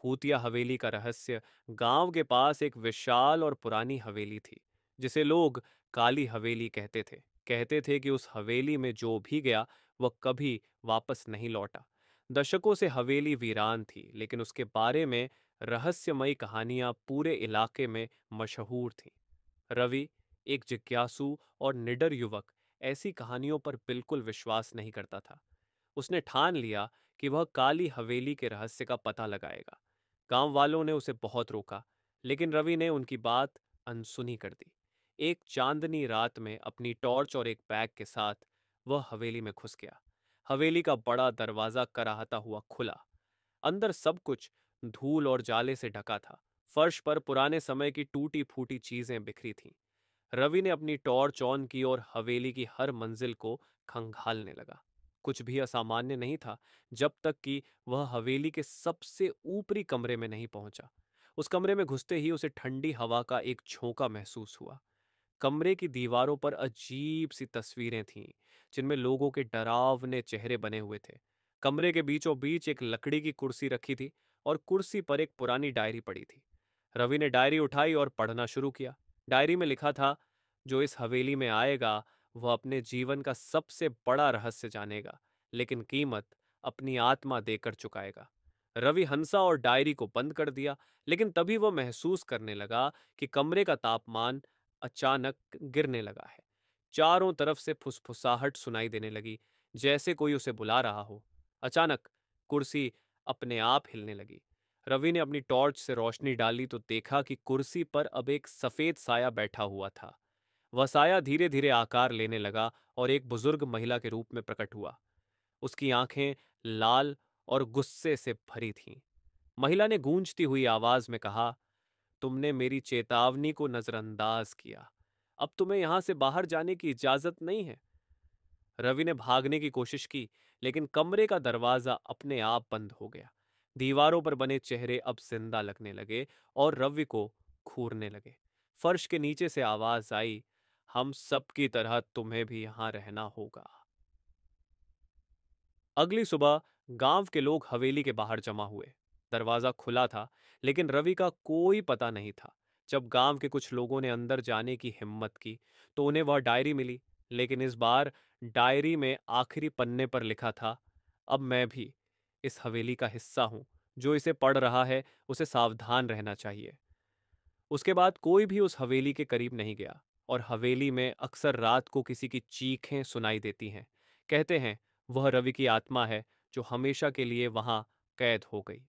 भूतिया हवेली का रहस्य। गांव के पास एक विशाल और पुरानी हवेली थी, जिसे लोग काली हवेली कहते थे कि उस हवेली में जो भी गया वह कभी वापस नहीं लौटा। दशकों से हवेली वीरान थी, लेकिन उसके बारे में रहस्यमयी कहानियां पूरे इलाके में मशहूर थीं। रवि, एक जिज्ञासु और निडर युवक, ऐसी कहानियों पर बिल्कुल विश्वास नहीं करता था। उसने ठान लिया कि वह काली हवेली के रहस्य का पता लगाएगा। गांव वालों ने उसे बहुत रोका, लेकिन रवि ने उनकी बात अनसुनी कर दी। एक चांदनी रात में अपनी टॉर्च और एक बैग के साथ वह हवेली में घुस गया। हवेली का बड़ा दरवाजा कराहता हुआ खुला। अंदर सब कुछ धूल और जाले से ढका था। फर्श पर पुराने समय की टूटी फूटी चीजें बिखरी थीं। रवि ने अपनी टॉर्च ऑन की और हवेली की हर मंजिल को खंगालने लगा। कुछ भी असामान्य नहीं था, जब तक कि वह हवेली के सबसे ऊपरी कमरे में नहीं पहुंचा। उस कमरे में घुसते ही उसे ठंडी हवा का एक झोंका महसूस हुआ। कमरे की दीवारों पर अजीब सी तस्वीरें थीं, जिनमें लोगों के डरावने चेहरे बने हुए थे। कमरे के बीचों बीच एक लकड़ी की कुर्सी रखी थी और कुर्सी पर एक पुरानी डायरी पड़ी थी। रवि ने डायरी उठाई और पढ़ना शुरू किया। डायरी में लिखा था, जो इस हवेली में आएगा वह अपने जीवन का सबसे बड़ा रहस्य जानेगा, लेकिन कीमत अपनी आत्मा देकर चुकाएगा। रवि हंसा और डायरी को बंद कर दिया, लेकिन तभी वह महसूस करने लगा कि कमरे का तापमान अचानक गिरने लगा है। चारों तरफ से फुसफुसाहट सुनाई देने लगी, जैसे कोई उसे बुला रहा हो। अचानक कुर्सी अपने आप हिलने लगी। रवि ने अपनी टॉर्च से रोशनी डाली तो देखा कि कुर्सी पर अब एक सफेद साया बैठा हुआ था। वह साया धीरे धीरे आकार लेने लगा और एक बुजुर्ग महिला के रूप में प्रकट हुआ। उसकी आंखें लाल और गुस्से से भरी थीं। महिला ने गूंजती हुई आवाज में कहा, तुमने मेरी चेतावनी को नजरअंदाज किया। अब तुम्हें यहां से बाहर जाने की इजाजत नहीं है। रवि ने भागने की कोशिश की, लेकिन कमरे का दरवाजा अपने आप बंद हो गया। दीवारों पर बने चेहरे अब जिंदा लगने लगे और रवि को घूरने लगे। फर्श के नीचे से आवाज आई, हम सब की तरह तुम्हें भी यहां रहना होगा। अगली सुबह गांव के लोग हवेली के बाहर जमा हुए। दरवाजा खुला था, लेकिन रवि का कोई पता नहीं था। जब गांव के कुछ लोगों ने अंदर जाने की हिम्मत की, तो उन्हें वह डायरी मिली, लेकिन इस बार डायरी में आखिरी पन्ने पर लिखा था, अब मैं भी इस हवेली का हिस्सा हूं। जो इसे पढ़ रहा है उसे सावधान रहना चाहिए। उसके बाद कोई भी उस हवेली के करीब नहीं गया, और हवेली में अक्सर रात को किसी की चीखें सुनाई देती हैं। कहते हैं वह रवि की आत्मा है, जो हमेशा के लिए वहां कैद हो गई।